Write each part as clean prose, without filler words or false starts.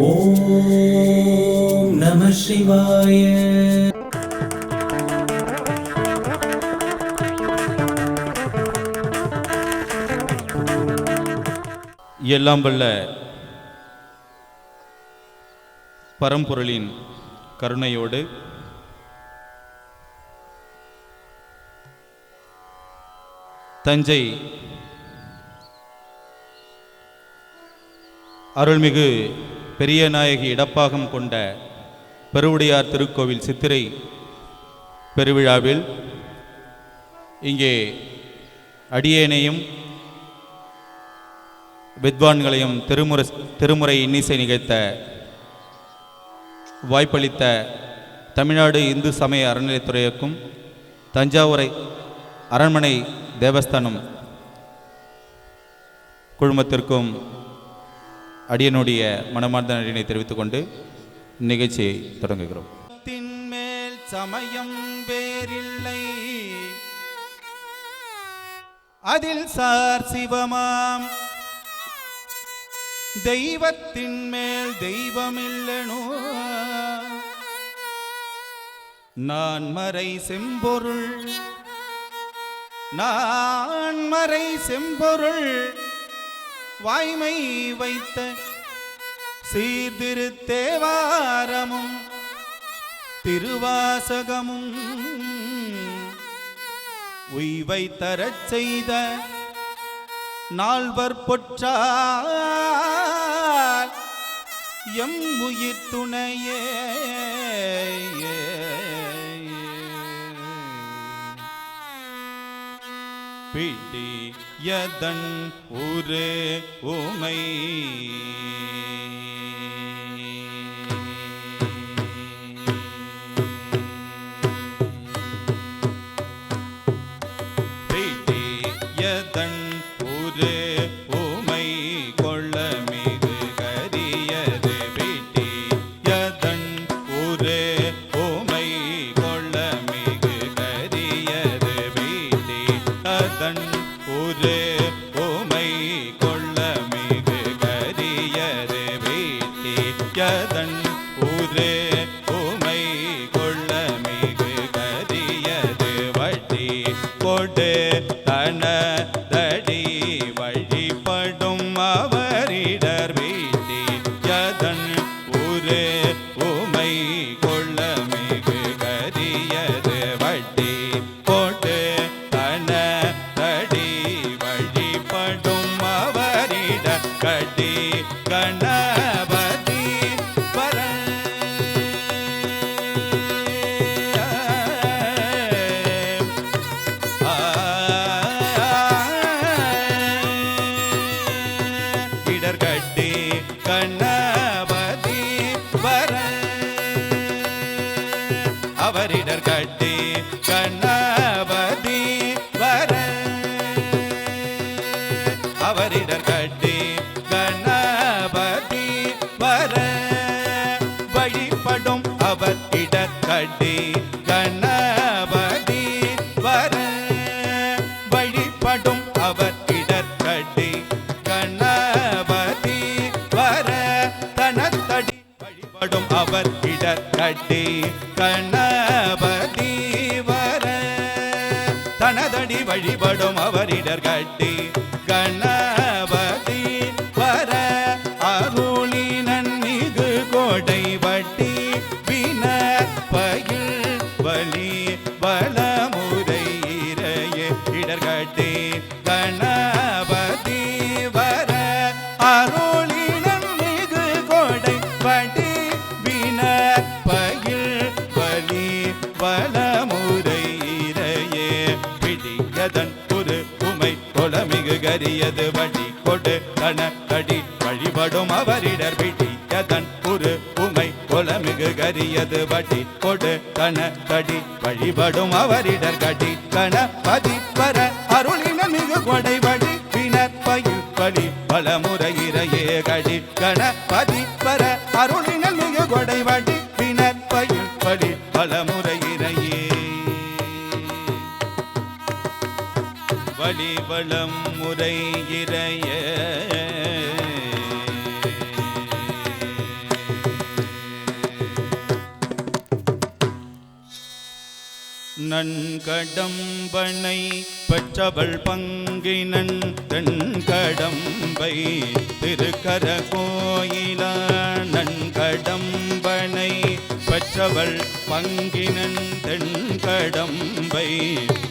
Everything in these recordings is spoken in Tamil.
ஓம் நம சிவாய. எல்லாம் வல்ல பரம்பொருளின் கருணையோடு தஞ்சை அருள்மிகு பெரியநாயகி இடப்பாகம் கொண்ட பெருவுடையார் திருக்கோவில் சித்திரை பெருவிழாவில் இங்கே அடியேனையும் வித்வான்களையும் திருமுறை இன்னிசை நிகழ்த்த வாய்ப்பளித்த தமிழ்நாடு இந்து சமய அறநிலையத்துறைக்கும் தஞ்சாவூரை அரண்மனை தேவஸ்தானம் குழுமத்திற்கும் அடியனுடைய மனமார்ந்த நன்றினை தெரிவித்துக் கொண்டு நிகழ்ச்சியை தொடங்குகிறோம். மேல் சமயம் வேறில்லை, அதில் சார் சிவமாம் தெய்வத்தின் மேல் தெய்வமில்லனோ, நான் மறை செம்பொருள் நான் மறை செம்பொருள் வாய்மை வைத்த சீர்திருத்தேவாரமும் திருவாசகமும் உய்வை தரச் செய்த நால்வர் பொற்றால் எம் உயிர் துணையே. பிடியதன் ஒரு உமை பிடியதன் ஒரு உமை கொள்ள மிகு கரியது. பிடியதன் ஒரு உமை கொள்ள மிகு கரியது. அதன் ஒரு உமை கொள்ள மிகு கரியது. வீட்டியதன் ஒரு உமை கொள்ள மிகு கரியது. வட்டி கொடு தனதடி வழிபடும் அவரிடர். வீட்டியதன் ஒரு உமை கொள்ள மிகு கரியது. வட்டி கொடு கடி கணபதி வர இடர்கட்டி கணபதி வர அவரிடர் கட்டி கணபதி வர அவரிடர் கட்டி கணபதி வர வழிபடும் அவர் இடர்கட்டி கணபதி வர வழிபடும் அவர் இடர்கட்டி கணபதி வர தனத்தடி வழிபடும் அவர் இடர்கட்டி கணபதி வர தனதடி வழிபடும் அவர் இடர்கட்டி கணபதி வர அருளினன் மிகு கோடை வட்டி வின பயில் வலி வளமுறை இறையே இடர்கட்டி கணபதி வர அருளினன் மிகு கோடை வட்டி வின பயில் வலி வளமுறை இறையே. பிடியதன் ஒரு உமை கொளமிகு கரியது. வடி கொடு கணக்கடி வழிபடும் அவரிடர். பிடியதன் ஒரு உமை கொளமிகு கரியது. வடி கொடு கணக்கடி வழிபடும் அவரிடர். கடி கணபதி வர அருளின மிகு கொடை வடி வினற்பயில் வழி பலமுறையிறையே. கடி கணபதி வர அருளின மிகு கொடை வடி வினற்பயில் வழி பலமுறையிறையே. வழிவளம் முறை இறைய நன்கடம்பனை பெற்றவள் பங்கினன் தென்கடம்பை திருக்கர கோயிலான் நன்கடம்பனை பெற்றவள் பங்கினன் தென்கடம்பை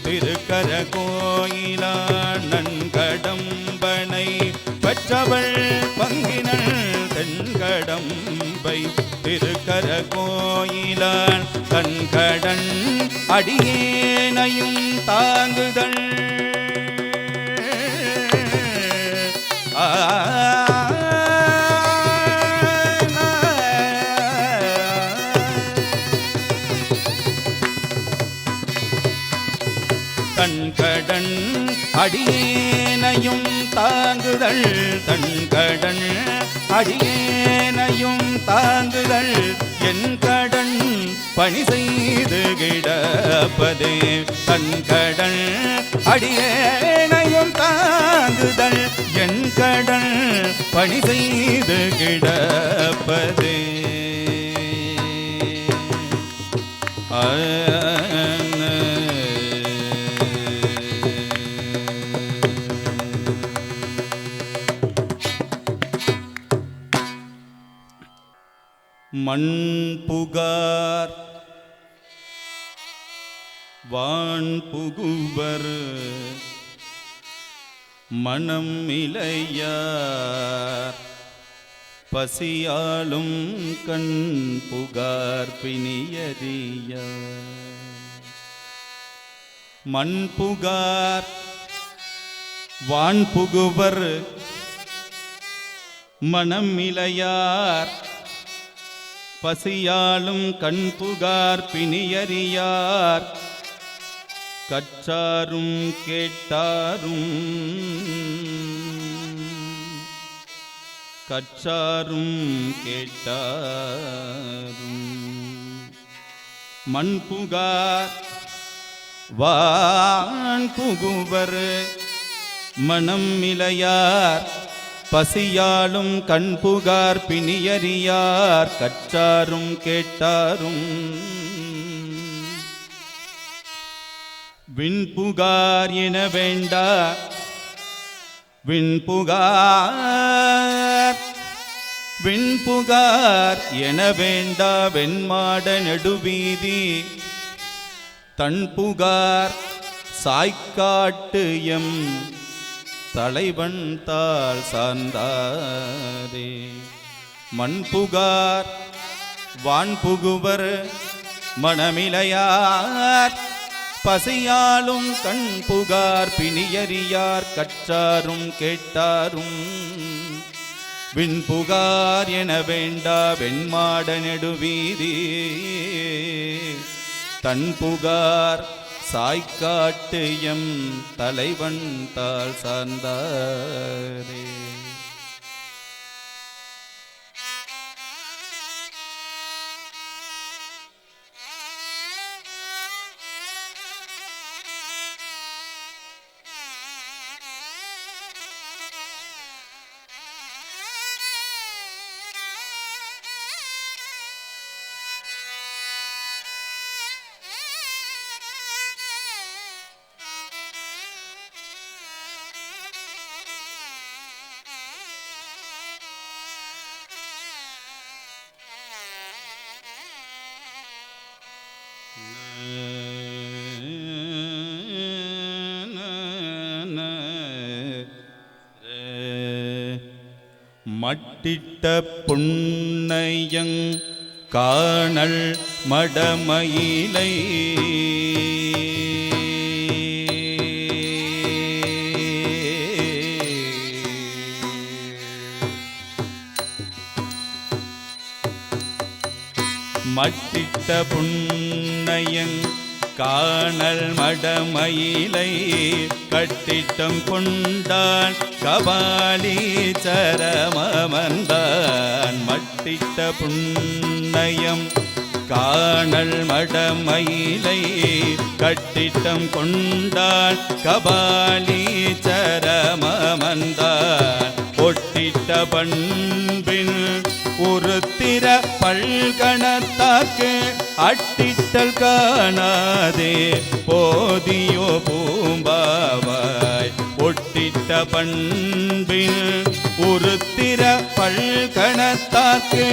திருக்கர கோயிலான் நன்கடம்பனை பெற்றவள் பங்கினன் தென்கடம்பை திருக்கர கோயிலான் கண்கடன் அடியேனையும் தாங்குதல் தன்கடன் அடியேனையும் தாங்குதல் தன்கடன் அடியேனையும் தாங்குதல் என் கடன் பணி செய்து கிடப்பதே தன்கடன் அடியேனையும் தாங்குதல் என் கடன் பணி செய்து கிடப்பதே மண் புகார் வான் புகுவர் மனம் இளையார் பசியாலும் கண் புகார் பிணியறியார் மண் புகார் வான் புகுவர் மனம் இளையார் பசியாலும் கண் புகார் பிணியறியார் கற்றாரும் கேட்டாரும் கற்றாரும் கேட்டாரும் மண் புகார் வான் புகுவர் மனம் இளையார் பசியாலும் கண் புகார் பிணியறியார் கற்றாரும் கேட்டாரும் விண்புகார் என வேண்டா விண்புகார் என வேண்டா வெண்மாட நெடுவீதி தன் புகார் சாய்க்காட்டு எம் தலைவன் தாள் சார்ந்தாரே மண் புகார் வான் புகுவர் மனமிலையார் பசியாலும் கண் புகார் பிணியறியார் கற்றாரும் கேட்டாரும் விண்புகார் என வேண்டா வெண்மாட நெடுவீதி தன் புகார் சாய்க்காட்டு எம் தலைவன் தாள் சார்ந்தாரே மட்டிட்ட புன்னையங் காணல் மடமயிலை மட்டிட்ட புன்னையங் காணல் மடமயிலை கட்டிட்டம் கொண்டான் கபாலி சரமமந்தான் மட்டிட்ட புன்னயம் காணல் மடமயிலை கட்டிட்டம் கொண்டான் கபாலி சரமமந்தான் ஒட்டிட்ட பண்பின் உருத்திர பல்கணத்தாக்கு அட்டிட்டல் காணாதே போதியோ பூம்பாவாய் ஒட்டிட்ட பண்பில் உருத்திர பல்கணத்தாக்கு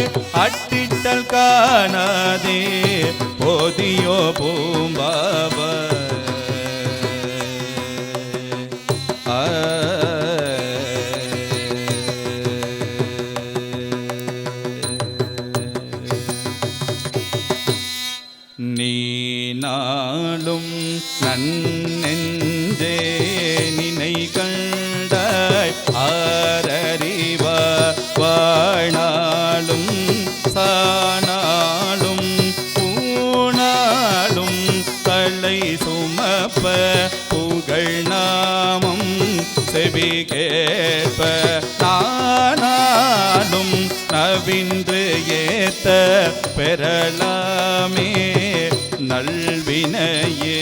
அட்டிட்டல் காணாதே போதியோ பூம்பாவாய் நீ நாளும் நன்னெஞ்சே நினை கண்டாய் ஆரறிவா வாணாலும் சாணாலும் பூணாலும் தலை சுமப்ப புகழ் நாமம் செவி கேட்ப நானாலும் நவின்று ஏத்த பெறலாமே நல்வினையே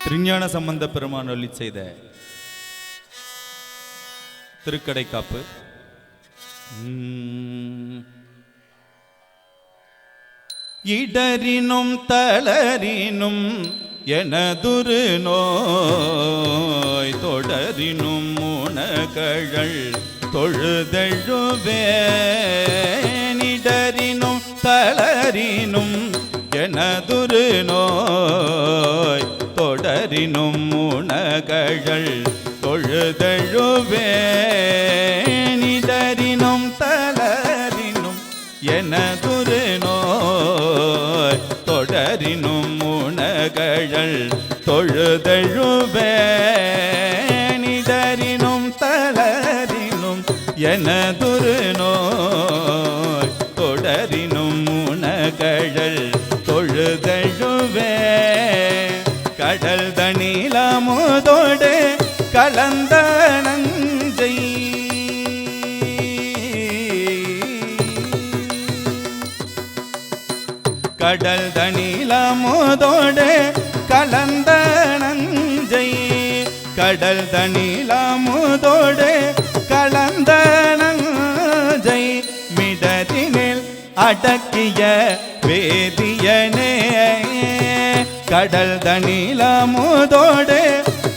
திருஞான சம்பந்த பெருமான் அருளி செய்த திருக்கடைக்காப்பு. இடரினும் தளரினும் எனதுரு நோய் தொடரினும் உணகழல் தொழுதழுவேன். இடரினும் தளரினும் எனதுரு நோய் தொடரினும் உணகழல் தொழுதழுவேன். இடரினும் தளரினும் எனதுரு நோய் தொடரினும் உணகழல் தொழுதழுவேன். இடரினும் தளரினும் எனதுரு நோய் தொடரினும் உணகழல் தொழுதழுவேன். கடல் தனிலமுதோடு கலந்த நஞ்சை கடல் தனிலமுதோடு கலந்த நஞ்சை கடல் தனிலமுதோடு கலந்த நஞ்சை மிடரினில் அடக்கிய வேதியனே. கடல் தனிலமுதோடு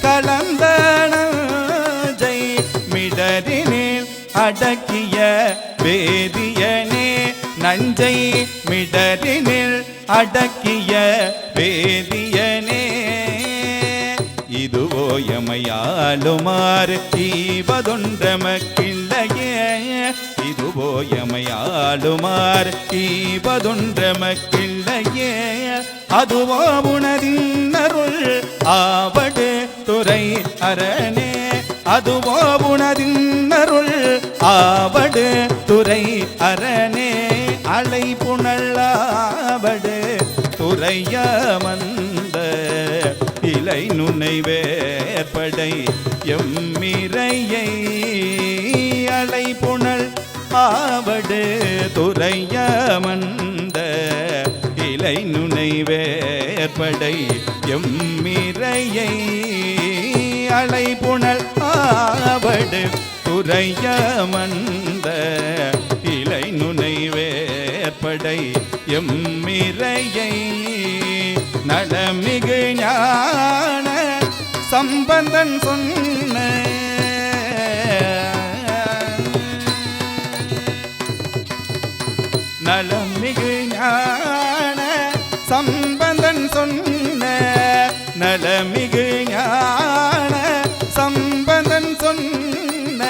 கலந்த நஞ்சை மிடரினில் அடக்கிய வேதியனே. நஞ்சை மிடரினில் அடக்கிய வேதியனே. இதுவோ எமையாளுமாறு ஈவதொன்றமக்கில்லையே. இதுவோ எமையாளுமாறு ஈவதொன்றமக்கில்லையே. அதுவோ உனதின்னருள் ஆவடு துறை அரணே. அதுவோ உனதின்னருள் ஆவடு துறை அரணே. அலை புனல்லாவடு துறையமந்த இலை நுனை வேற்படை எம்மிரையை. அலை புனல் ஆவடு துறையமந்த இலை நுனை வேற்படை எம்மிரையை. அலை புனல் ஆவடு துறையமந்த இலை நுனை வேற்படை எம்மிரையை. நலமிகு ஞான சம்பந்தன் சொன்ன நலமிகு ஞான சம்பந்தன் சொன்ன நலமிகு ஞான சம்பந்தன் சொன்ன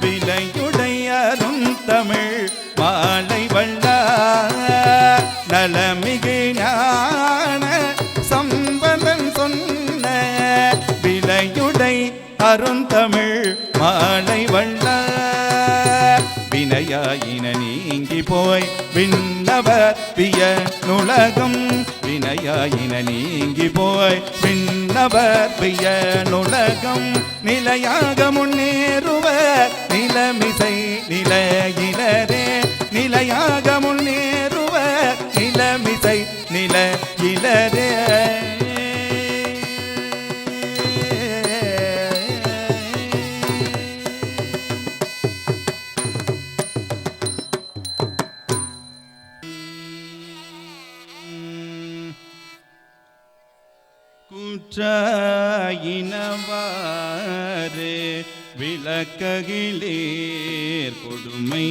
விலையுடையரும் தமிழ் மாலை வல்லார். நலமிகு ஞான சம்பந்தன் சொன்ன விலையுடை அருந்தமிழ் மாலை வல்லார். வினையாயின நீங்கி போய் விண்ணவர் விய நுலகம். வினையாயின நீங்கி போய் விண்ணவர் விய நுலகம். நிலையாக முன்னேறுவர் நிலமிசை நிலையினரே. நிலையாக முன்னேறுவர் நில நிலமிசை நில இலரே குற்றாயினவாறு விளக்ககிலேர் கொடுமை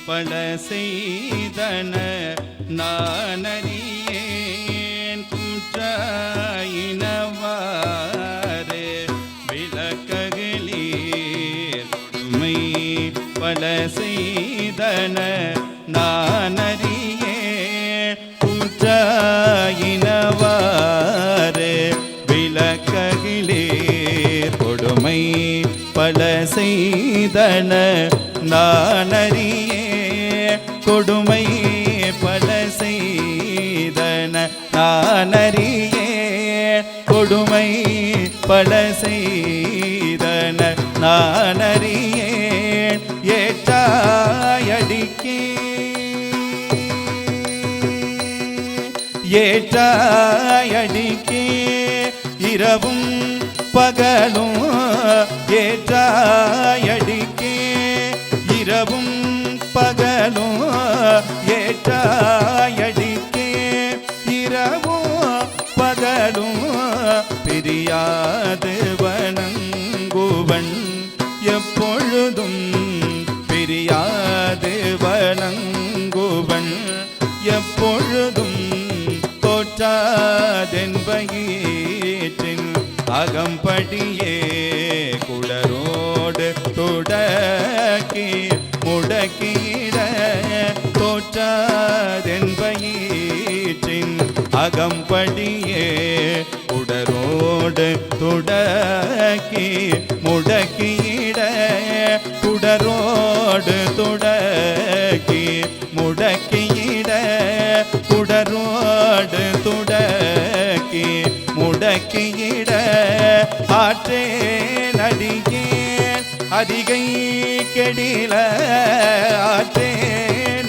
பல செய்தன நானறியேன். குற்றாயினவாறு விளக்ககிலேர் கொடுமை பல செய்தன நானறியேன். குற்றாயினவாறு விளக்ககிலேர் கொடுமை பல செய்தன நானறியே. கொடுமை பல செய்தன நானறியே. கொடுமை பல செய்தன நானறியே. ஏற்றாயடிக்கே ஏற்றாயடிக்கே இரவும் பகலும் ஏற்றாயடிக்கே இரவும் பகலும் ஏற்றாயடிக்கே இரவும் பகலும் பிரியாது வணங்குவன் எப்பொழுதும் பிரியாது வணங்குவன் எப்பொழுதும் தோற்றாதென்பயிற்றின் அகம்படியே குடரோடு தொடக்கி முடக்கிட தோற்றாதென்பயிற்றின் அகம்படியே குடரோடு தொடக்கி முடக்கிட குடரோடு தொடக்கி முடக்கிட குடரோடு துடக்கி முடக்கிட ஆற்றே நடிகேன் அதிகை கெடில ஆற்றே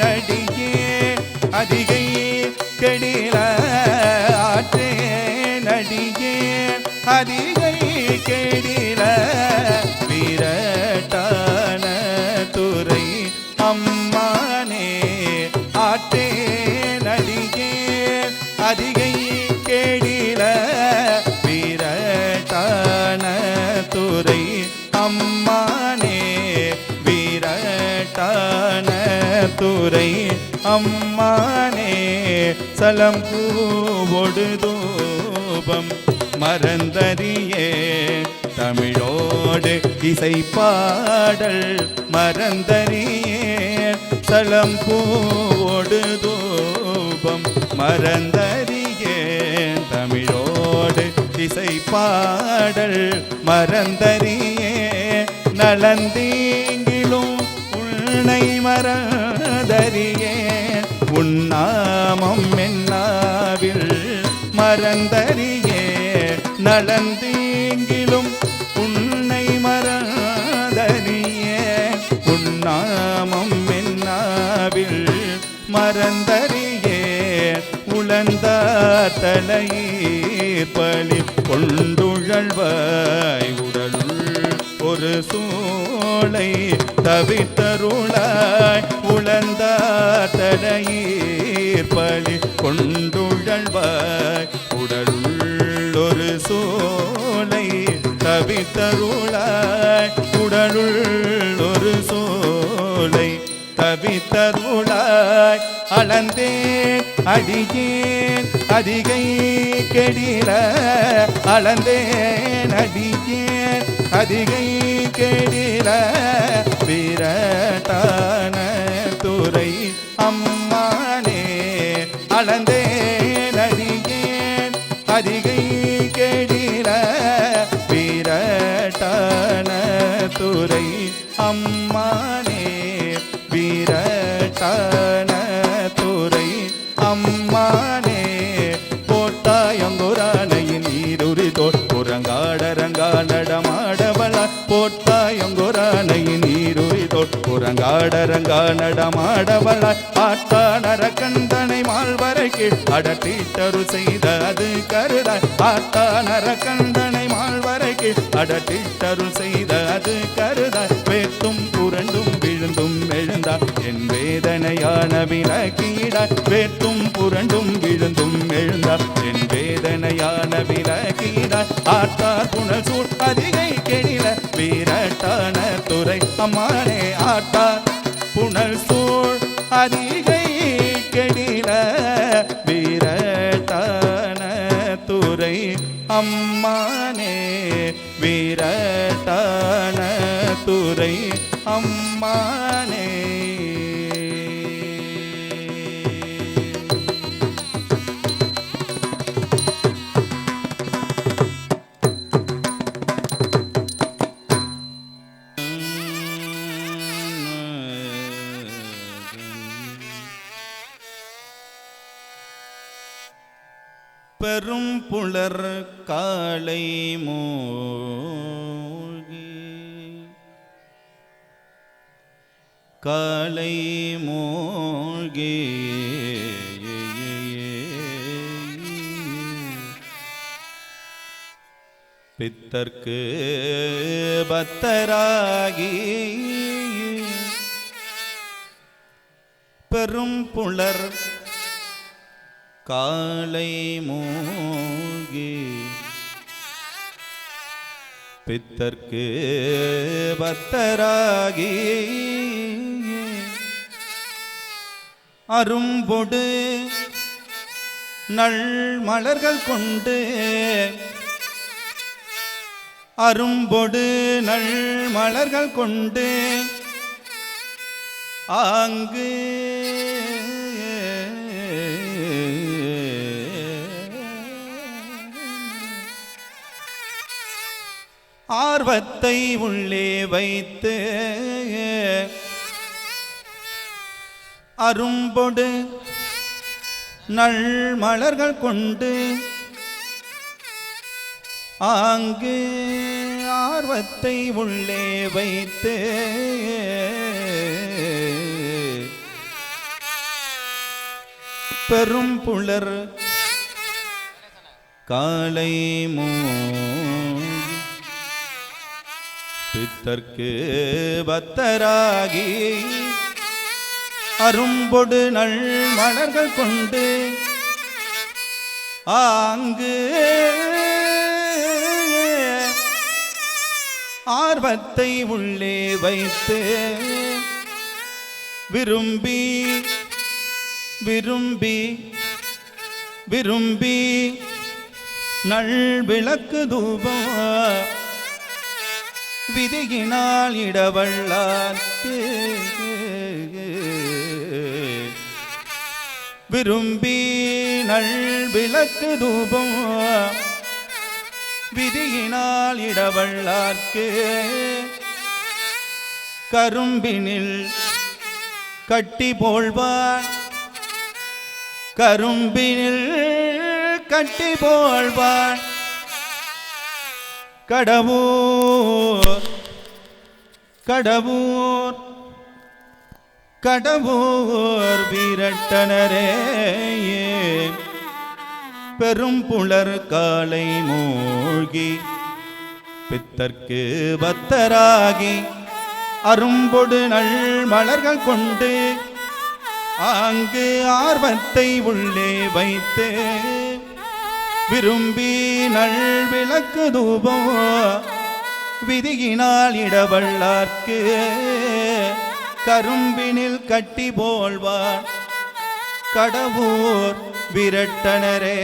நடிகேன் அதிகை கெடில ஆற்றே நடிகேன் அதிகை கெடில வீரட்டான துறை அம்மானே ஆற்றே நடிகேன் அதிகை கேடில வீரட்டான துறை அம்மானே வீரட்டான துறை அம்மானே சலம் பூவொடு தூபம் மறந்தறியே தமிழோடு இசை பாடல் மறந்தறியே சலம் பூவொடு தூபம் மறந்தறியேன் தமிழோடு இசை பாடல் மறந்தறியே நலந்தீங்கிலும் உன்னை மறந்தறியேன் உன்னாமம் என்னாவில் மறந்தறியே நலந்தீங்கிலும் உன்னை மறந்தறியே உன்னாமம் என்னாவில் மறந்தறியே உளந்தார் தலையீர் பலி கொண்டுழல்வாய் உடலுள் ஒரு சூளை தவித்தருளாய் உளந்தார் தலையீர் பலி கொண்டுழல்வாய் உடலுள் ஒரு சூளை தவித்தருளாய் உடலுள் ஒரு சூளை தவித்தருளாய் அளந்தேன் அடியேன் அதிகை கெடில அளந்தேன் அடியேன் அதிகை கெடில வீரட்டான துறை அம்மானே அளந்தேன் அடியேன் அதிகை கெடில வீரட்டான துறை அம்மானே வீரட்டான துறை அம்மானே போட்டாயங்குரானையின் நீருரிதோர் புறங்காடரங்கா நடமாடவள போட்டாயங்குரானையின் நீருரிதோர் புறங்காடரங்கா நடமாடவள ஆட்டானர கண்டனை மால்வர கீழ் அடட்டிட்டரு செய்த அது கருதாய் ஆட்டானர கண்டனை மால்வரை கீழ் அடட்டிட்டரு செய்த அது கருதாய் வேட்டும் புரண்டும் விழுந்தும் எழுந்தார் என் வேதனையான விலக்கீடாய் வேட்டும் புரண்டும் விழுந்தும் எழுந்தார் என் வேதனையான விலக்கீடாய் ஆட்டார் புனல் சூழ் அதிகை கெடில வீரட்டான துறை அம்மானே ஆட்டார் புனல் சூழ் அதிகை கெடில வீரட்டான துறை அம்மானே வீரட்டான துறை அம்மானே. பெரும் புலர் காலை மூழ்கி காலை மூழ்கி பித்தர்க்கு பத்தராகி பெரும் புலர் காலை மூழ்கி பித்தர்க்கு பத்தராகி அரும்பொடு நல் மலர்கள் கொண்டு அரும்பொடு நல் மலர்கள் கொண்டு ஆங்கு ஆர்வத்தை உள்ளே வைத்து அரும்பொடு நல் மலர்கள் கொண்டு ஆங்கு ஆர்வத்தை உள்ளே வைத்து பெரும் புலர் காலை பித்தர்க்கு பத்தராகி அரும்பொடு நல் மலர்கள் கொண்டு ஆங்கு ஆர்வத்தை உள்ளே வைத்து விரும்பி விரும்பி விரும்பி நல் விளக்கு தூபம் விதியினால் இடவள்ளார்க்கு விரும்பி நல் விளக்கு தூபம் விதியினால் இடவள்ளார்க்கு கரும்பினில் கட்டி போழ்வார் கரும்பினில் கட்டி போழ்வார் கடவுர் கடவுர் கடவுர் வீரட்டனரே பெரும் புலர் காலை மூழ்கி பித்தர்க்கு பத்தராகி அரும்பொடு நல் மலர்கள் கொண்டு ஆங்கு ஆர்வத்தை உள்ளே வைத்து விரும்பி நல் விளக்கு தூபம் விதியினால் இடவள்ளார்க்கு கரும்பினில் கட்டி போல்வார் கடவுர் விரட்டனரே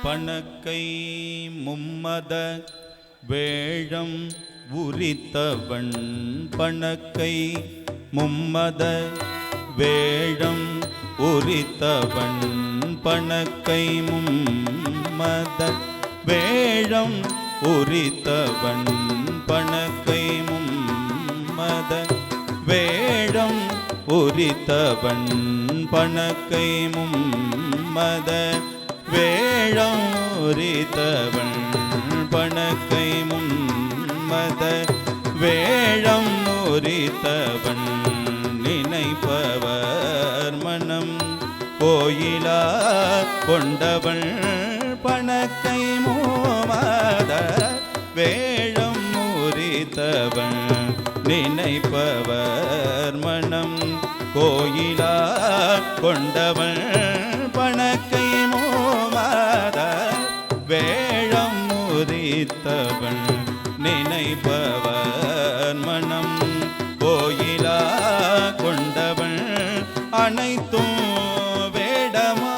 பணக்கை மும்மத வேழம் உரித்தவன் பணக்கை மும்மத வேழம் உரித்தவன் பணக்கை மும்மத வேழம் உரித்தவன் பணக்கை மும்மத வேழம் உரித்தவன் பணக்கை மும்மத வேழம் உரித்தவன் பணக்கை மும்மத வேழம் உரித்தவன் நினைப்பவர் மனம் கோயிலா கொண்டவள் பணக்கை மும்மத வேழம் உரித்தவன் நினைப்பவர் மனம் கோயிலா கொண்டவள் பணக்கை மும்மத வேழம் உரித்தவள் நினைப்பவர் மனம் கோயிலா கொண்டவள் அனைத்தும் வேடமா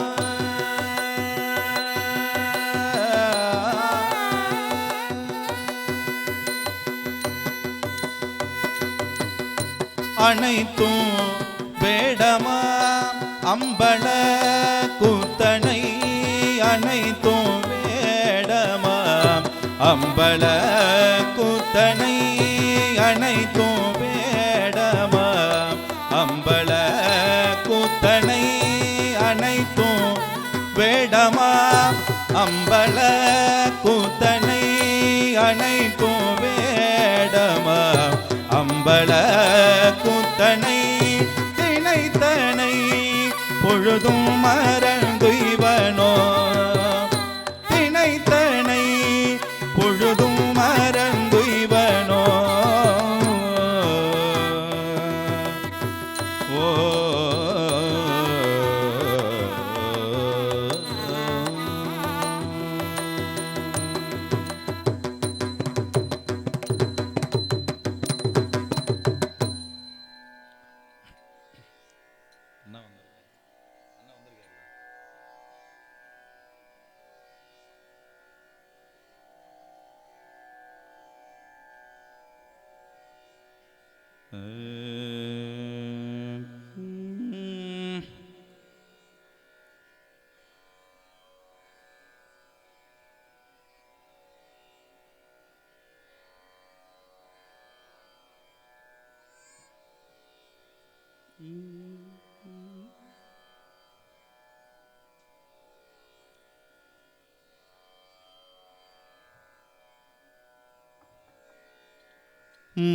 அனைத்தும் வேடமா அம்பள கூத்தனை அனைத்தும் வேடமா அம்பள கூத்தனை அனைத்தும் வேடமா அம்பள கூத்தனை அனைத்தும் வேடமா அம்பள கூத்தனை அனைத்தும் வேடமா அம்பள கூத்தனை திணைத்தனை பொழுதும் மறந்துய்வனோ திணைத்தனை பொழுதும் மறந்துய்வனோ ஓ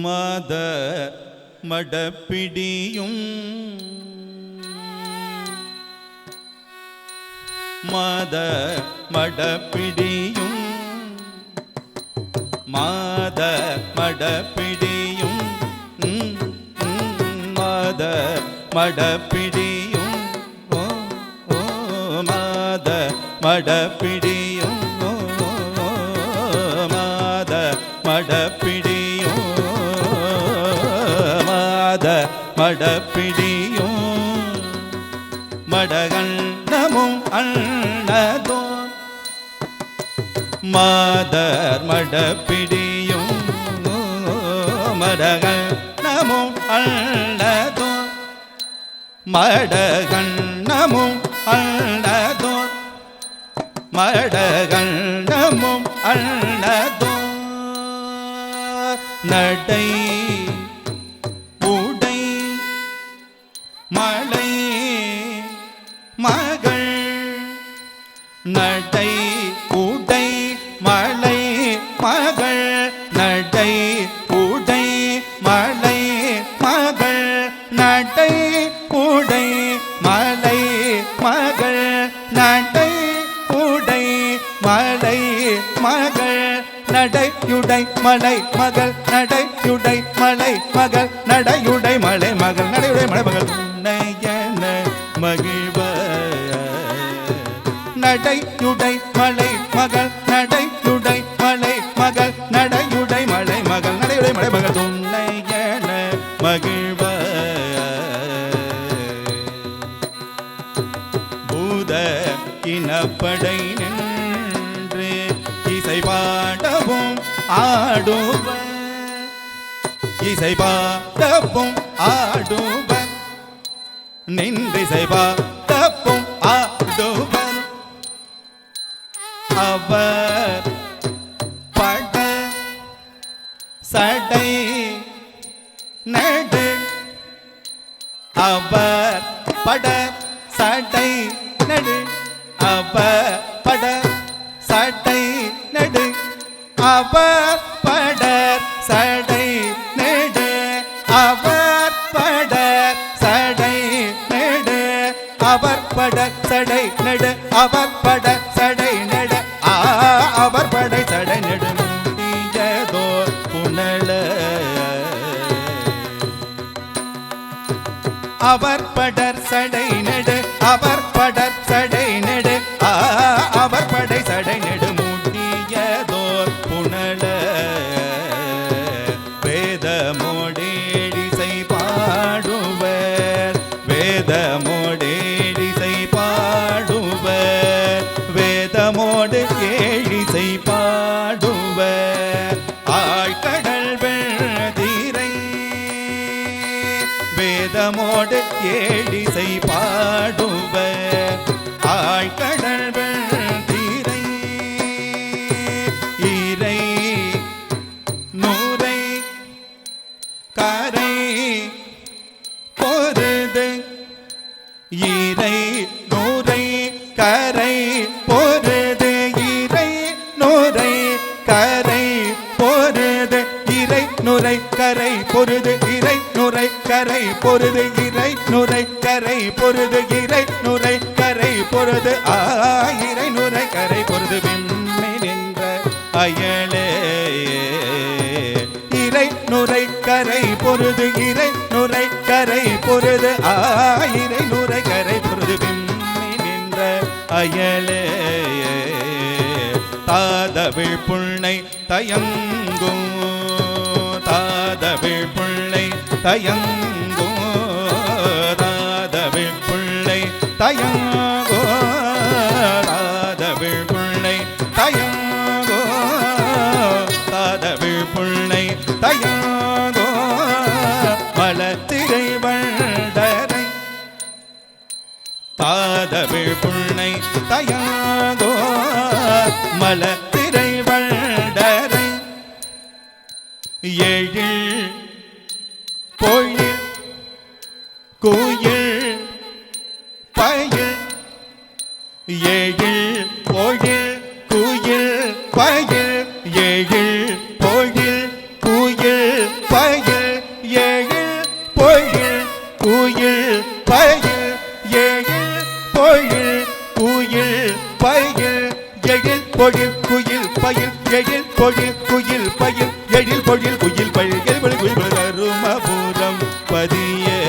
மத மடப்பிடியும் மத மடப்பிடியும் மத மடப்பிடியும் மத மடப்பிடியும் மத மடப்பிடியும் மத மடப்பிடியும் மத மடப்பிடியும் மடகண்ணமும் அண்ணதோ மாதர் மடப்பிடியும் மடகண்ணமும் அண்ணதோ மடகண்ணமும் அண்ணதோ மடகண்ணமும் அண்ணதோ நடை உடை மலை மகள் நடை உடை மலை மகள் நடை உடை மலை மகள் நடை உடை மலை மகள் நடை உடை மலை மகள் நடையுடை மலை மகள் நடையுடை மலை மகள் நடையுடை மலை மகள் நடையுடை மலை மகள் நயன மகிழ்வ நடையுடை மலை மகள் நடையுடை மலை மகள் நடையுடை மலை மகள் நடையுடை மலை மகள் துணையன மகிழ்வ பூத இனப்படை நின்ற ஆடுவர் இசை பாடவும் ஆடுவர் நின்றிசை பாடவும் ஆடுவர் அவர் பட சடை நடு அவர் பட சடை நடு அவர் பட சடை நடு அவர் பட சடை நடு அவர் பட சடை நடு அவர் பட சடை நடு அவர் பட சடை நடு அவர் படை சடை நடு முட்டியதோ புனல அவர் படர் சடை நடு அவர் படர் சடை நடு அவர் படை சடை நடு மூட்டியதோர் புனல வேதமோடேடிசை பாடுவர் வேதமோடேடிசை பாடுவர் வேதமோடு கேழிசை பாடுவர் ஆழ்கடல் வெள்ளதிரை வேதமோடு ஏழிசை பாடுவர் ஆழ்கடல் வெள்ளதிரை இறை நூரை கரை பொருது இறை நூரை கரை பொருது இறை நூரை கரை பொருது இறை நுரை கரை பொருது இறை நுரை கரை பொருது இறை நுரை கரை பொருது இறை நுரை கரை பொருது இறை நுரை கரை பொருது விண்ணை நின்ற அயலே இறை நுரை கரை பொருது இறை நுரை கரை பொருது இறை நுரை கரை பொருது விண்ணை நின்ற அயலே தாதவிழ் புள்ளை தயங்கும் தாதவிழ் புள்ளை தயங்கோ தாதவிழ் புள்ளை தயங்கோ தாதவிழ் புள்ளை தயங்கோ தாதவிழ் புள்ளை தயங்கோ மலத்திரை வண்டரை தாதவிழ் புள்ளை தயங்கோ மலத்திரை வண்டரை எழில் பொழில் குயில் பயில் எழில் பொழில் குயில் பயில் எழில் பொழில் குயில் பயில் எழில் பொழில் குயில் பயில் எழில் பொழில் குயில் பயில் எழில் பொழில் குயில் பயில் எழில் பொழில் குயில் பயில் எழில் பொழில் குயில் பயில் எழில் பொழில் குயில் கருமபுரம் பதியே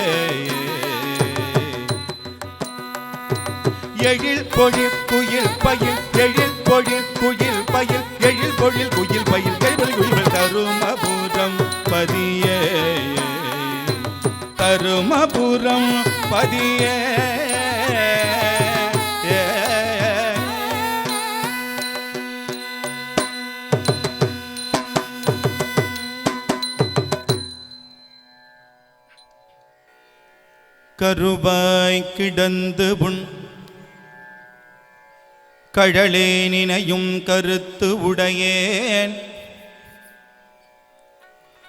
எழில் பொழில் குயில் பயில் எழில் பொழில் குயில் பயில் எழில் பொழில் குயில் பயில் எழில் பொழில் குயில் கருமபுரம் பதியே கருமபுரம் பதியே கருவாய் கிடந்து உன் கழலே நினையும் கருத்து உடையேன்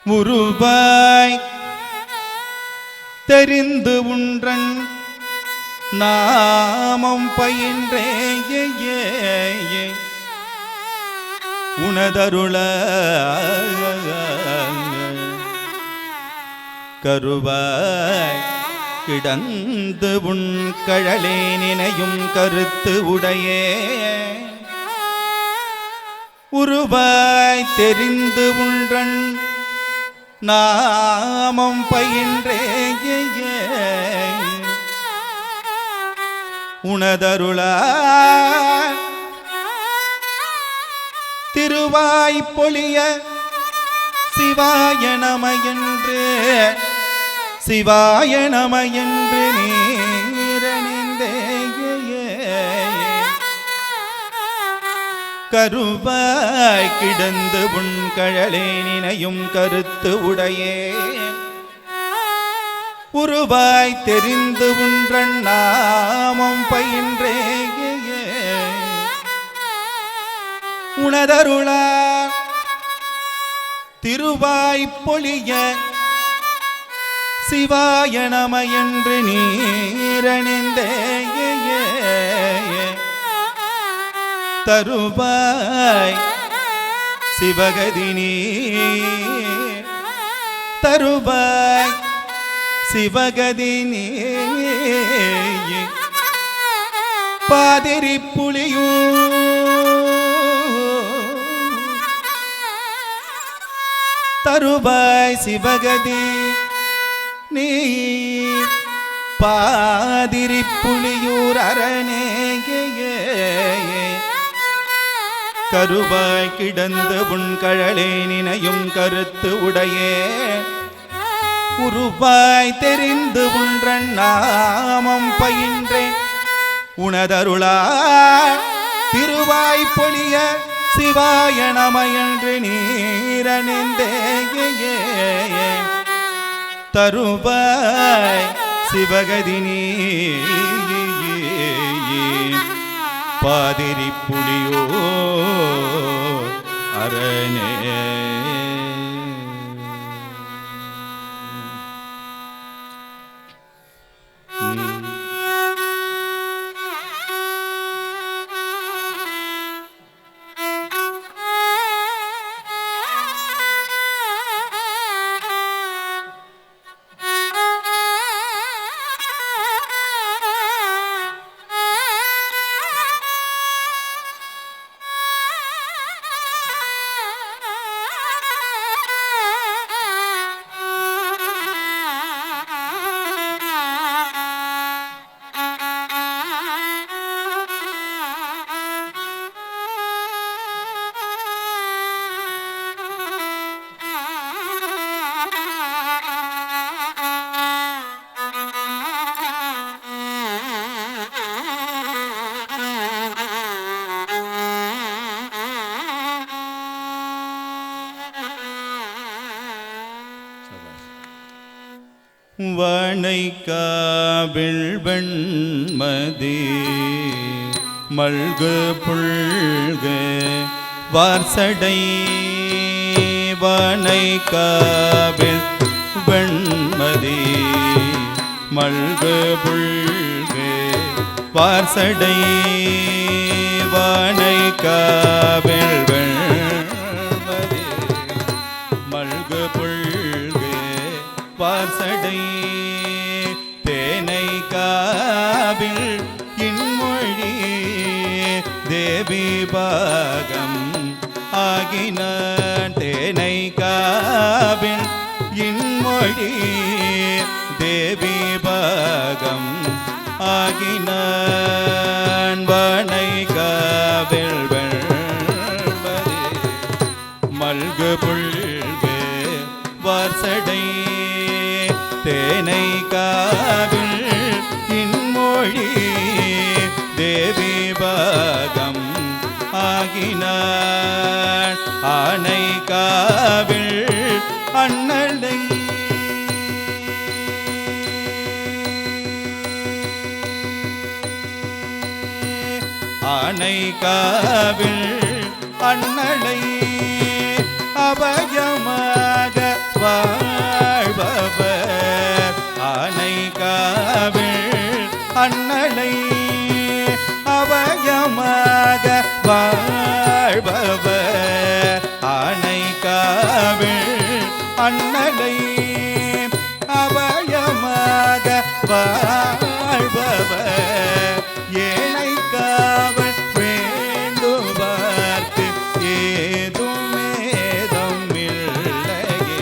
உருவாய் தெரிந்து உன்றன் நாமம் பயின்றே உனதருள கருவாய் கிடந்து உன் கழலே நினையும் கருத்து உடையே உருவாய் தெரிந்து உன்றன் நாமம் பயின்றே உனதருளா திருவாய் பொழிய சிவாய நம என்று சிவாய நம என்று நீரணிந்தே கருவாய் கிடந்து உன் கழலே நினையும் கருத்து உடையே உருவாய் தெரிந்து உன்றன் நாமம் பயின்றே உணதருளா திருவாய் பொழிய சிவாய நம என்று நீரணிந்தே தருவாய் சிவகதினி தருவாய் சிவகதினி பாதிரி புலியூர் தருவாய் சிவகதி நீ பாதிரி புலியூர் அரணே கருவாய் கிடந்த உன் கழலே நினையும் கருத்து உடையே உருவாய் தெரிந்து உன்றன் நாமம் பயின்றேன் உணதருளா திருவாய் பொழிய சிவாய நம என்று நீரணிந்தே தருவாய் சிவகதினி பாதிரி புலியோ அரணே வனைக்காவில் வெண்மதி மல்கு புல்க வார்சடை வனைக்காவில் வெண்மதி மல்கு புல்க வார்சடை வனைக்காவில் வெண்மதி மல்கு புல்க வார்சடை தேனை காவில் இன்மொழி தேவி பாகம் ஆகின தேனை காவில் இன்மொழி தேவி பாகம் ஆகின வனை காவில் வெண்பதி மல்கு புல்கு வார்சடை தேனை காவில் இன்மொழி தேவி பாகம் ஆகினாள் ஆனை காவில் அண்ணலை ஆனை காவில் அண்ணலை அபயமாக வாழ்பவர் ஆனை காவில் அண்ணலை அபயமாக வாழ்பவர் ஆனை காவில் அண்ணலை அபயமாக வாழ்பவர் ஏனை காவல் வேண்டுவார்க்கு ஏதுமேதம் இல்லையே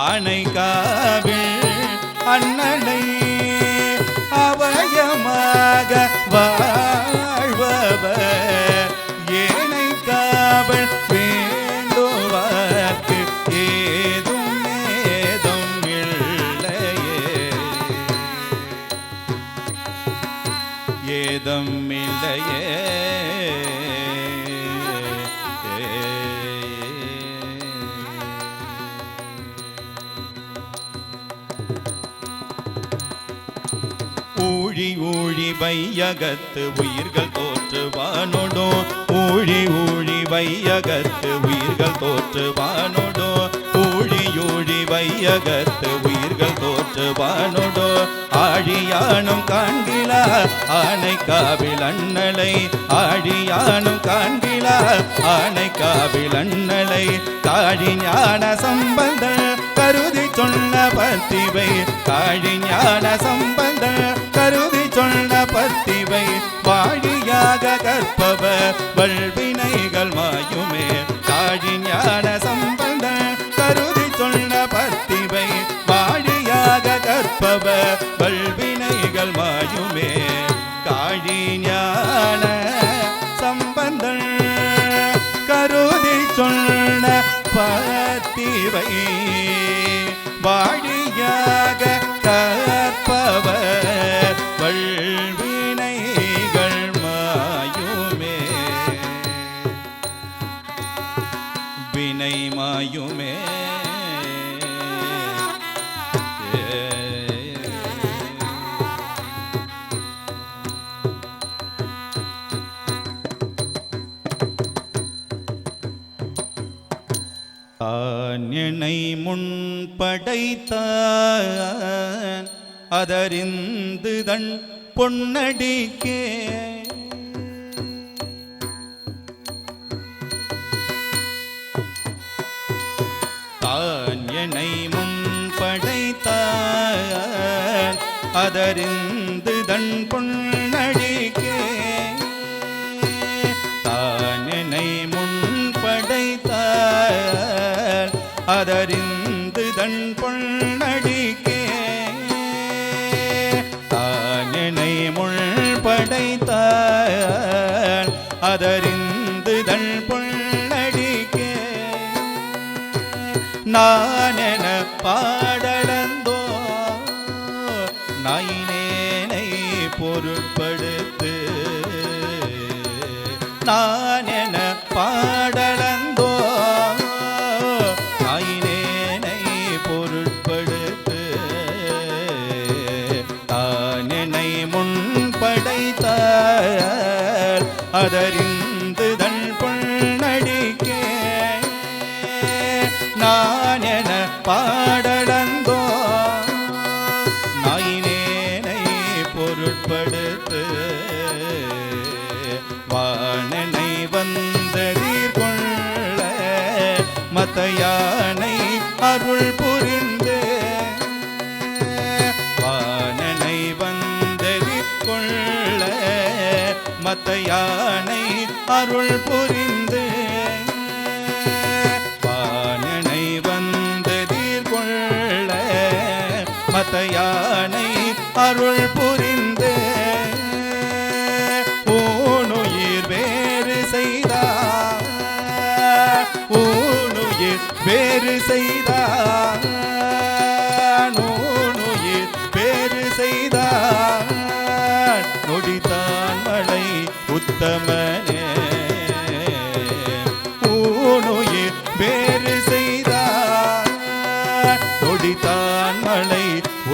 ஆனை காவில் அண்ணலை அபயமாக வாழ்பவர் ஏனை காவல் வேண்டுவார்க்கு ஏதுமேதம் இல்லையே ஏதம் இல்லையே ஊழி ஊழி வையகத்து உயிர்கள் தோற்றுவானோடோ ஊழி ஊழி வையகத்து உயிர்கள் தோற்றுவானோடோ ஊழி ஊழி வையகத்து உயிர்கள் தோற்றுவானோடோ ஆழியானும் காண்கிலா ஆனைக்காவில் அண்ணலை ஆழியானும் காண்கிலா ஆனைக்காவில் அண்ணலை காழி ஞான சம்பந்த கருதி சொன்ன பத்திவை காழி ஞான சம்பந்த கருதி சொன்ன பத்திவை வாழியாக கற்பவ வல்வினைகள் மாயுமே காழி ஞான சம்பந்த கருதி சொன்ன பத்திவை வாழியாக கற்பவ வல்வினைகள் மாயுமே காழி ஞான சம்பந்தன் கருதி சொன்ன பத்திவை வாழியாக கற்பவர் வல்வினைகள் மாயுமே வினை மாயுமே என்னை முன் படைத்தான் அதறிந்து தன் பொன்னடிக்கே தான் என்னை முன் படைத்தான் அதறிந்து தன் பொன்னடிக்கே தான் என்னை முன் படைத்தான் அதறிந்து தன் பொன்னடிக்கே தானனை முள் படைத்தான் அதறிந்து தன் பொன்னடிக்கே நானென பாடலந்தோ நாயினேனை பொருட்படுத்து நானென பாடலந்தோ நாயினேனை பொருட்படுத்து தானெனை முன் படைத்தார் அதறிந்து தன் பொன்னடிக்கே நானென பாடலந்தோ நாயினேனை பொருட்படுத்து வாணனை வந்ததீர் கொள்ள மத்தையானை அருள் புரிந்து வாணனை வந்ததீர் கொள்ள மத்தையானை அருள் புரிந்து வாணனை வந்ததீர் கொள்ள மத்தையானை அருள் புரிந்து ஊனுயிர் வேறு செய்தார் ஊனுயிர் வேறு செய்தார் ஊனுயிர் வேறு செய்தார் நொடித்தான் மழை உத்தமனே ஊனுயிர் வேறு செய்தார் நொடித்தான் மழை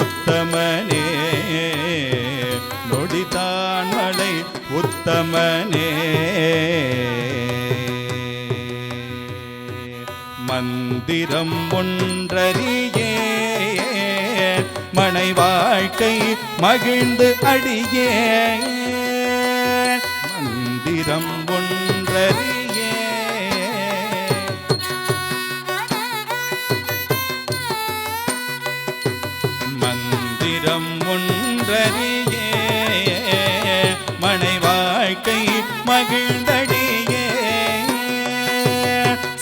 உத்தமனே நொடித்தான் மழை உத்தமனே மந்திரம் ஒன்றறியே மனை வாழ்க்கை மகிழ்ந்து அடியே மந்திரம் ஒன்றறியே மந்திரம் ஒன்றறியே மனை வாழ்க்கை மகிழ்ந்தடியே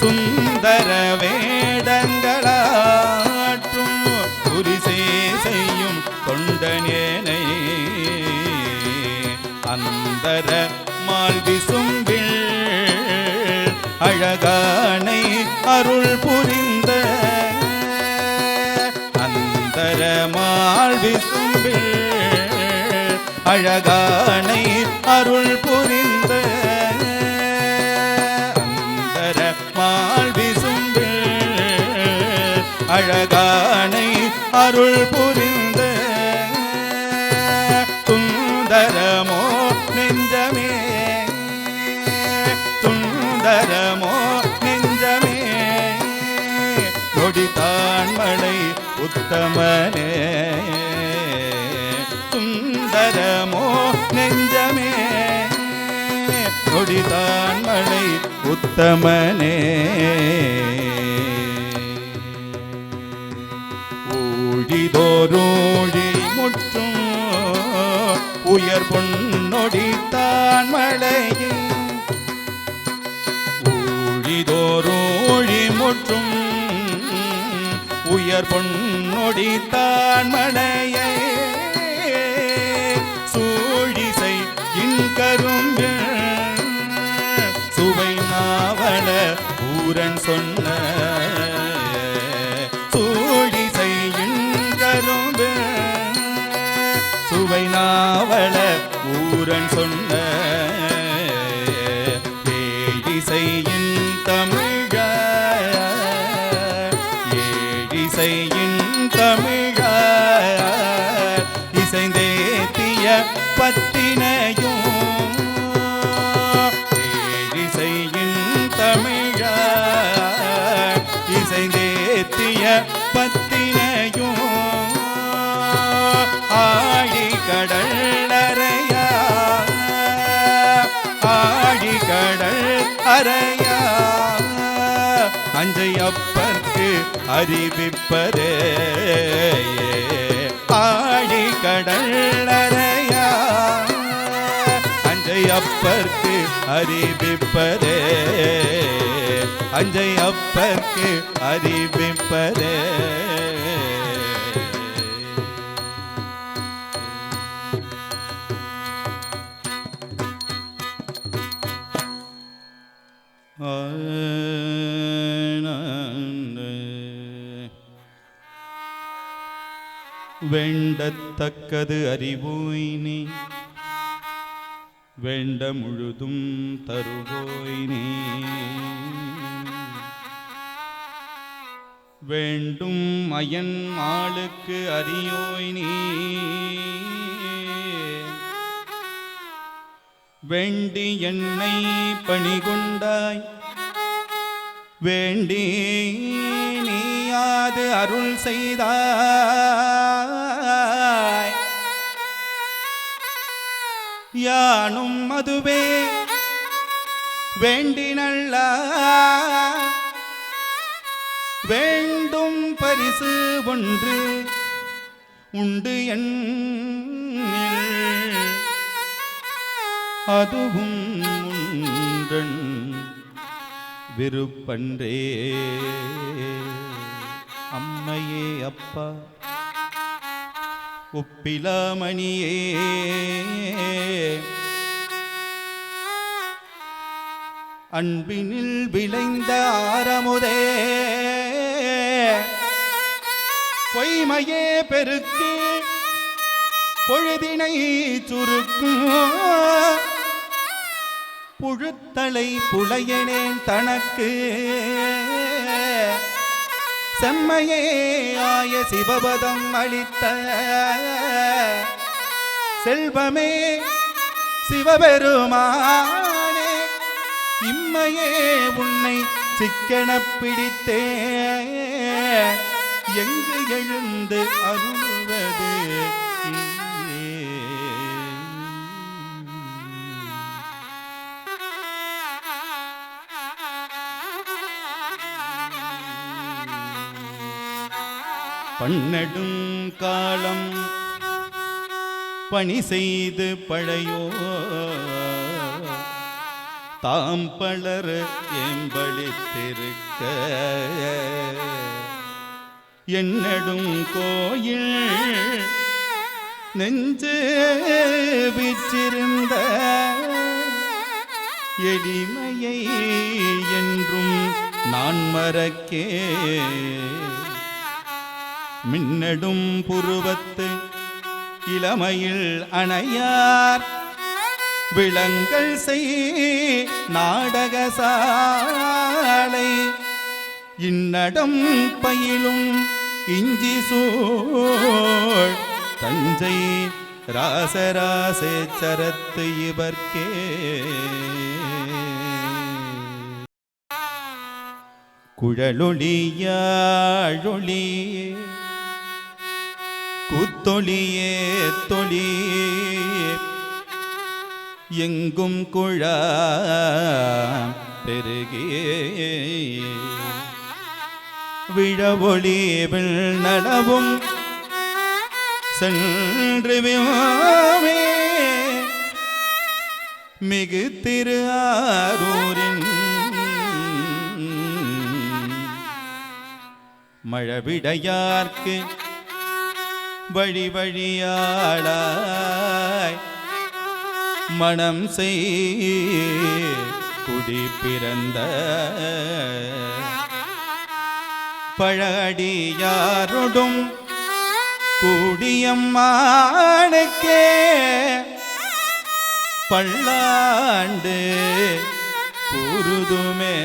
சுந்தர வேடங்களாற்றும் புரிசே செய்யும் தொண்டனேனை அந்தர மால்விசும்பில் அழகானை அருள் புரிந்த அந்தர மால்விசும்பில் அழகானை அருள் புரிந்த அந்தர மால்விசும்பில் அழகானை அருள் புரிந்த நொடித்தான் மலை உத்தமனே சுந்தரமோ நெஞ்சமே நொடித்தான் மலை உத்தமனே ஊழிதோரோழி முற்றும் உயர் பொன்னொடித்தான் மலையே ஊழிதோரோழி முற்றும் உயர் பொன்னொடித்தான் மலையே சூழிசை இன்கரும்பு சுவை நாவல ஊரன் சொன்ன சூழிசை இன்கரும்பு சுவை நாவல ஊரன் சொன்ன ஏழிசையின் தமிழ ஏழிசையின் தமிழ இசைந்தேத்திய பத்தினையும் ஏழிசையின் தமிழ இசைந்தேத்திய பத்தினையும் ஆழி கடல் அறையா ஆழி கடல் அறையா அஞ்சை அப்பற்கு அறிவிப்பதே ஆழி கடல் அறையா அஞ்சை அப்பற்கு அறிவிப்பதே அஞ்சை அப்பற்கு அறிவிப்பதே வேண்டத்தக்கது அறிவோய் நீ வேண்ட முழுதும் தருவோய் நீ வேண்டும் அயன் ஆளுக்கு அறியோய் நீ வேண்டி என்னை பணிகொண்டாய் வேண்டி நீயாது அருள் செய்தாய் யானும் அதுவே வேண்டினல்ல வேண்டும் பரிசு ஒன்று உண்டு என்னில் அதுவும் உன்றன் விருப்பன்றே அம்மையே அப்பா ஒப்பிலாமணியே அன்பினில் விளைந்த ஆரமுதே பொய்மையே பெருக்கு பொழுதினை சுருக்கும் புழுத்தலை புலையனேன் தனக்கு செம்மையே ஆய சிவபதம் அளித்த செல்வமே சிவபெருமானே இம்மையே உன்னை சிக்கெனப் பிடித்தே எங்கு எழுந்து அருள்வது பன்னெடும் காலம் பணி செய்து பழையோ தாம் பலர் எம்பளித்திருக்க என்னடும் கோயில் நெஞ்சு விற்றிருந்த எளிமையை என்றும் நான் மறக்கே மின்னடும் புருவத்து இளமையில் அணையார் விளங்கள் செய் நாடகசாலை இன்னடம் பயிலும் இஞ்சி சூழ் தஞ்சை ராசராசேச்சரத்து இவர்க்கே குழலொளியாழொளியே குத்தொளியே தொளியே எங்கும் குழாம் பெருகியே விழவொளி நடவும் சென்று மிகு திரு ஆரூரின் மழவிடையார்க்கு வழி வழியாளாய் மனம் செய் குடி பிறந்த பழடியாரொடும் கூடியம்மானுக்கே பல்லாண்டு கூறுதுமே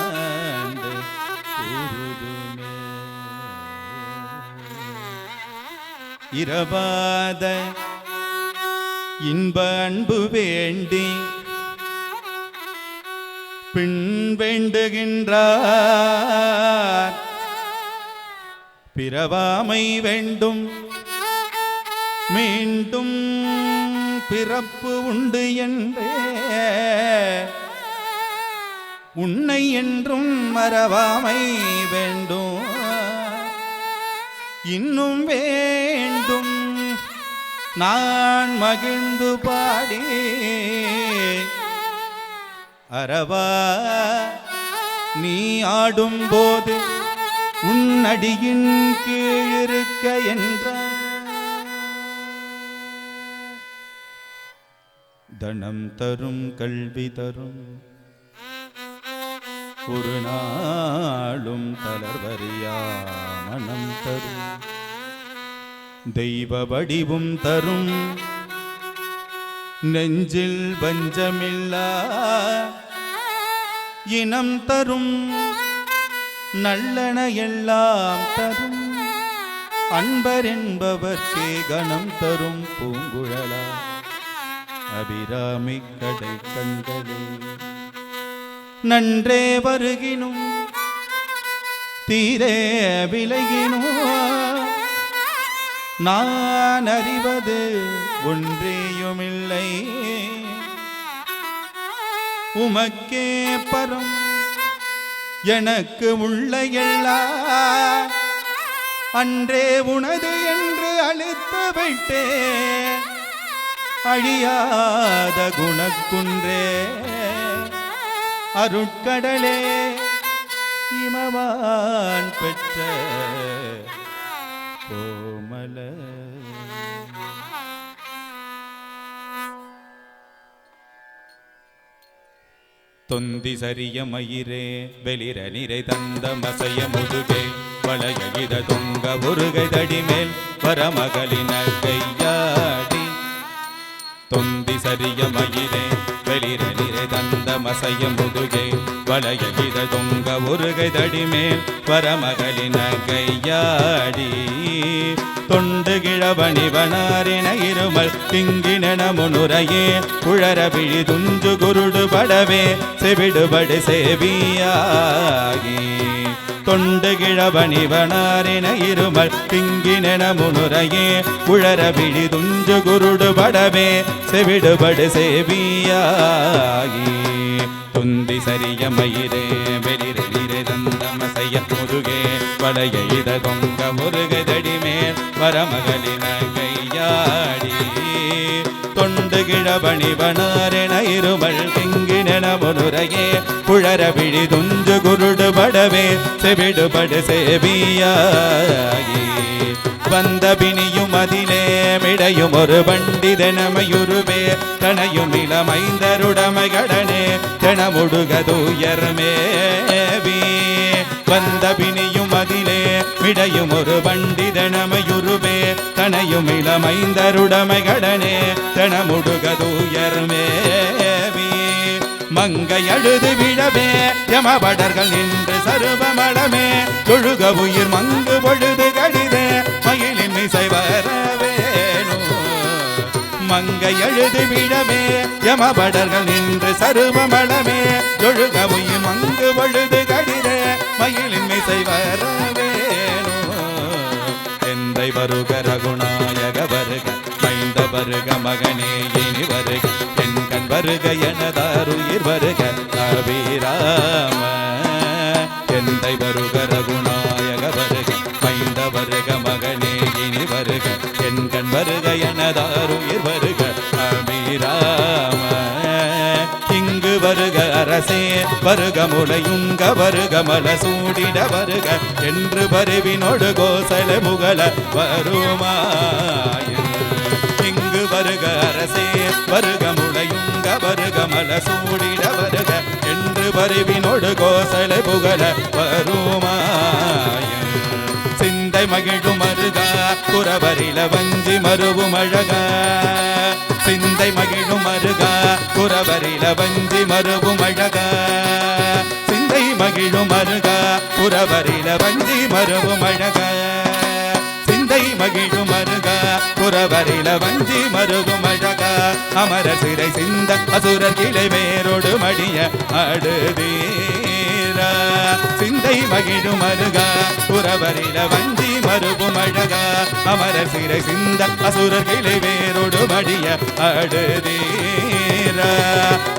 பல்லாண்டு கூறுதுமே இரவாத இன்ப அன்பு வேண்டி பின் வேண்டுகின்றார் பிறவாமை வேண்டும் மீண்டும் பிறப்பு உண்டு என்றே உன்னை என்றும் மறவாமை வேண்டும் இன்னும் வேண்டும் நான் மகிழ்ந்து பாடி அரவா நீ ஆடும்போது உன்னடியின் கீழிருக்க என்ற தனம் தரும் கல்வி தரும் ஒரு நாளும் தளர்வறியா மனம் தரும் தெய்வ வடிவும் தரும் நெஞ்சில் பஞ்சமில்லா இனம் தரும் நல்லன எல்லாம் தரும் அன்பர் என்பவர்க்கே கணம் தரும் பூங்குழலா அபிராமி கடை கண்களே நன்றே வருகினும் தீரே விலகினோ நான் அறிவது ஒன்றேயுமில்லை உமக்கே பரம் எனக்கு உள்ள எல்லாம் அன்றே உனது என்று அளித்து விட்டே அழியாத குணக்குன்றே அருட்கடலே இமவான் பெற்ற கோமல தொந்தி சரிய மயிரே வெளிர நிறை தந்த மசைய முதுகே வளையித தொங்க ஒருகை தடிமேல் வரமகளின கையாடி தொந்தி சரிய மயிரே வெளிர நிறை தந்த மசைய முதுகே வளையித தொங்க ஒருகை தடிமேல் வரமகளின கையாடி தொண்டு கிழவணிவனாரின இருமல் திங்கின முனுரையே குழற விழி துஞ்சு குருடு படவே செவிடுபடு சேவியாகி தொண்டு கிழவணிவனாரின இருமல் திங்கின முனுரையே குழற விழி துஞ்சு குருடு படவே செவிடுபடு சேவியாகி துந்தி சரிய மயிரே வெளிரே தந்த மசைய முதுகே பழைய இத தொங்க முருகை தடிமேல் வரமகளின கையாடி தொண்டு கிழவணிவனாரென இருமல் திங்கின முனுரையே குழற விழி துஞ்சு குருடு படவே செவிடுபடு சேவியாகி வந்த பிணியும் அதிலே மிடையும் ஒரு பண்டிதனமையுருவே தனையும் இளமைந்தருடமைகடனே தனமுடுகதுயர்மேவி வந்த பிணியும் அதிலே மிடையும் ஒரு பண்டிதனமையுருவே தனையும் இளமைந்தருடமைகடனே தனமுடுகதுயர்மேவி மங்கை அழுது விழவே யமபடர்கள் நின்று சருபமளமே தொழுக உயிர் மங்கு பொழுது கடிதே மயிலின் இசை வரவேணு மங்கை எழுது விழவே யமபடர்கள் நின்று சருவமளமே ஒழுக உயிர் மங்கு பொழுது கடித மயிலின் மிசை வரவேணோ எந்தை வருக ரகுநாயக வருக மைந்த வருக மகனே இனி வருக என் கண் வருக எனதாருயிர் வருக அபிராம எந்தை வருக ரகுநாயக வருக மைந்த வருக மகனே இனி வருக என் கண் வருக எனதாருயிர் வருக அபிராம இங்கு வருக அரசே வருக முளையுங்க வருக மல சூடிட வருக என்று வருவினோடு கோசல முகல வருமாய இங்கு வருக அரசே வருக முளையுங்க வருக மல சூடிட வருக என்று வருவினோடு கோசல புகழ வருமாய சிந்தை மகிழும் மருகா குறவரில வஞ்சி மருவும் அழகா சிந்தை மகிழும் மருகா குறவரில வஞ்சி மருவும் அழகா சிந்தை மகிழும் மருகா குறவரில வஞ்சி மருவும் அழகா சிந்தை மகிழும் மருகா குறவரில வஞ்சி மருவும் அழகா அமர சிறை சிந்த அசுரர் கிளை வேரோடு மடிய அடுதீரா சிந்தை மகிழும் மருகா குறவரில வஞ்சி மருவும் அழகா அமர சிறை சிந்த அசுரர் கிளை வேரோடு மடிய அடுதீரா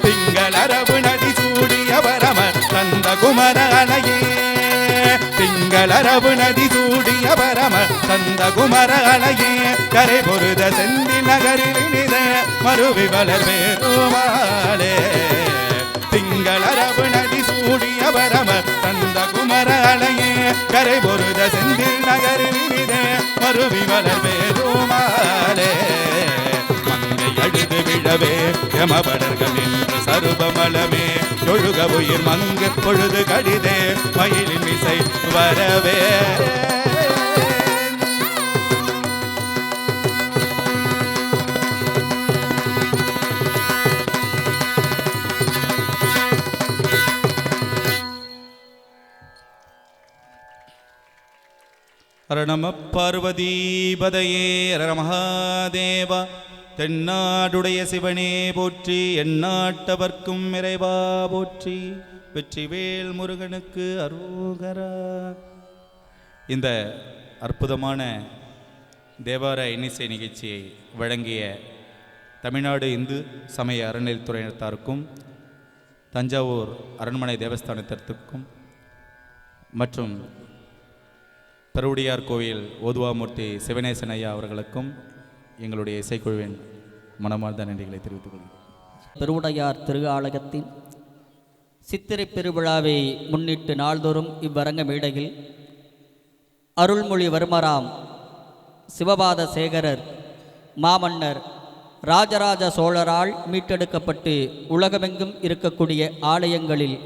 திங்கள் அரபு நடி சூடிய பரம தந்த குமர அலையே திங்கள் அரபு நதி சூடிய பரம தந்த குமர அலையே கரை பொருத செந்தி நகரில் இனித மறுவி வளர் வேறுமாலே திங்கள் அரபு நதி சூடிய பரம தந்த குமர அலையே கரை பொருத செந்தி நகரில் இனித மறுவி வளர் வேறுமாலே மங்கை அழுது விழவே யமபடர்கள் நின்று சருபமளமே ஒழுக உயிர் மங்கு பொழுது கடிதே மயிலின் மிசை வரவே நம பார்வதீபதையே ஹர மகாதேவா தென்னாடுடைய சிவனே போற்றி எந்நாட்டவர்க்கும் இறைவா போற்றி வெற்றிவேல் முருகனுக்கு அரோகரா. இந்த அற்புதமான தேவார இன்னிசை நிகழ்ச்சியை வழங்கிய தமிழ்நாடு இந்து சமய அறநிலையத்துறையினருக்கும் தஞ்சாவூர் அரண்மனை தேவஸ்தானத்திற்கும் மற்றும் பெருவுடையார் கோவில் ஓதுவாமூர்த்தி சிவனேசன் ஐயா அவர்களுக்கும் எங்களுடைய இசைக்குழுவின் மனமார்ந்த நன்றிகளை தெரிவித்துக் கொள்கிறேன். பெருவுடையார் திரு ஆலயத்தின் சித்திரை பெருவிழாவை முன்னிட்டு நாள்தோறும் இவ்வரங்க மேடையில் அருள்மொழிவர்மராம் சிவபாத சேகரர் மாமன்னர் ராஜராஜ சோழரால் மீட்டெடுக்கப்பட்டு உலகமெங்கும் இருக்கக்கூடிய ஆலயங்களில்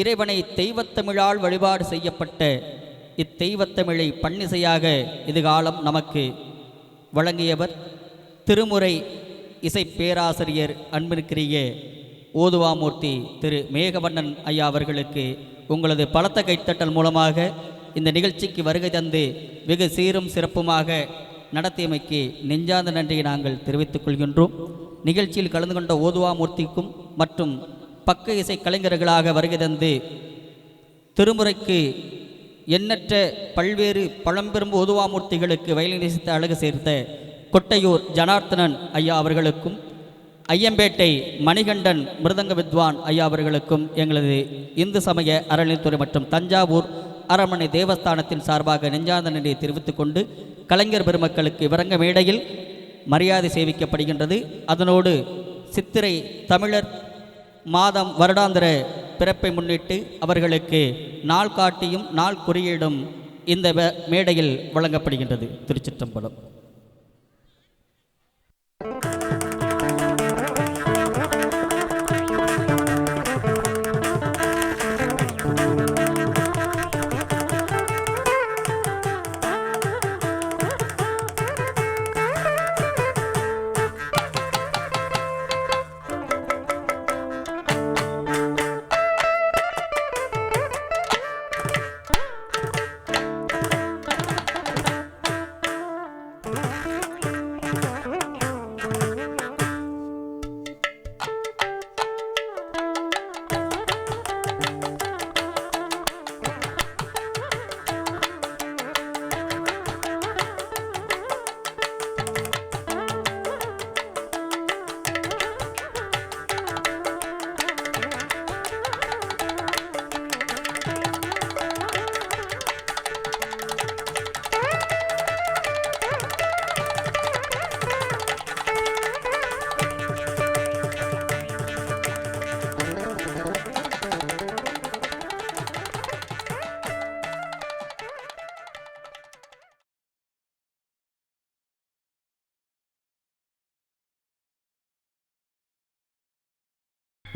இறைவனை தெய்வத்தமிழால் வழிபாடு செய்யப்பட்ட இத்தெய்வத்தமிழை பன்னிசையாக இதுகாலம் நமக்கு வழங்கியவர் திருமுறை இசை பேராசிரியர் அன்பிற்குரிய ஓதுவாமூர்த்தி திரு மேகவண்ணன் ஐயா அவர்களுக்கு உங்களது பலத்த கைத்தட்டல் மூலமாக இந்த நிகழ்ச்சிக்கு வருகை தந்து வெகு சீரும் சிறப்புமாக நடத்தியமைக்கு நெஞ்சார்ந்த நன்றியை நாங்கள் தெரிவித்துக் கொள்கின்றோம். நிகழ்ச்சியில் கலந்து கொண்ட ஓதுவாமூர்த்திக்கும் மற்றும் பக்க இசை கலைஞர்களாக வருகை தந்து திருமுறைக்கு எண்ணற்ற பல்வேறு பழம்பெரும் ஓதுவாமூர்த்திகளுக்கு வயலின் இசைத்த அழகு சேர்த்த கொட்டையூர் ஜனார்த்தனன் ஐயா அவர்களுக்கும் ஐயம்பேட்டை மணிகண்டன் மிருதங்க வித்வான் ஐயா அவர்களுக்கும் எங்களது இந்து சமய அறநிலையத்துறை மற்றும் தஞ்சாவூர் அரண்மனை தேவஸ்தானத்தின் சார்பாக நெஞ்சார்ந்த நன்றியை தெரிவித்துக் கொண்டு கலைஞர் பெருமக்களுக்கு விரங்க மேடையில் மரியாதை சேவிக்கப்படுகின்றது. அதனோடு சித்திரை தமிழர் மாதம் வருடாந்திர பிறப்பை முன்னிட்டு அவர்களுக்கு நாள் காட்டியும் நாள் குறியீடும் இந்த மேடையில் வழங்கப்படுகின்றது. திருச்சிற்றம்பலம்.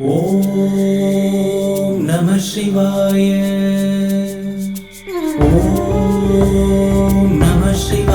ஓம் நம சிவாய. ஓம் நம சிவாய.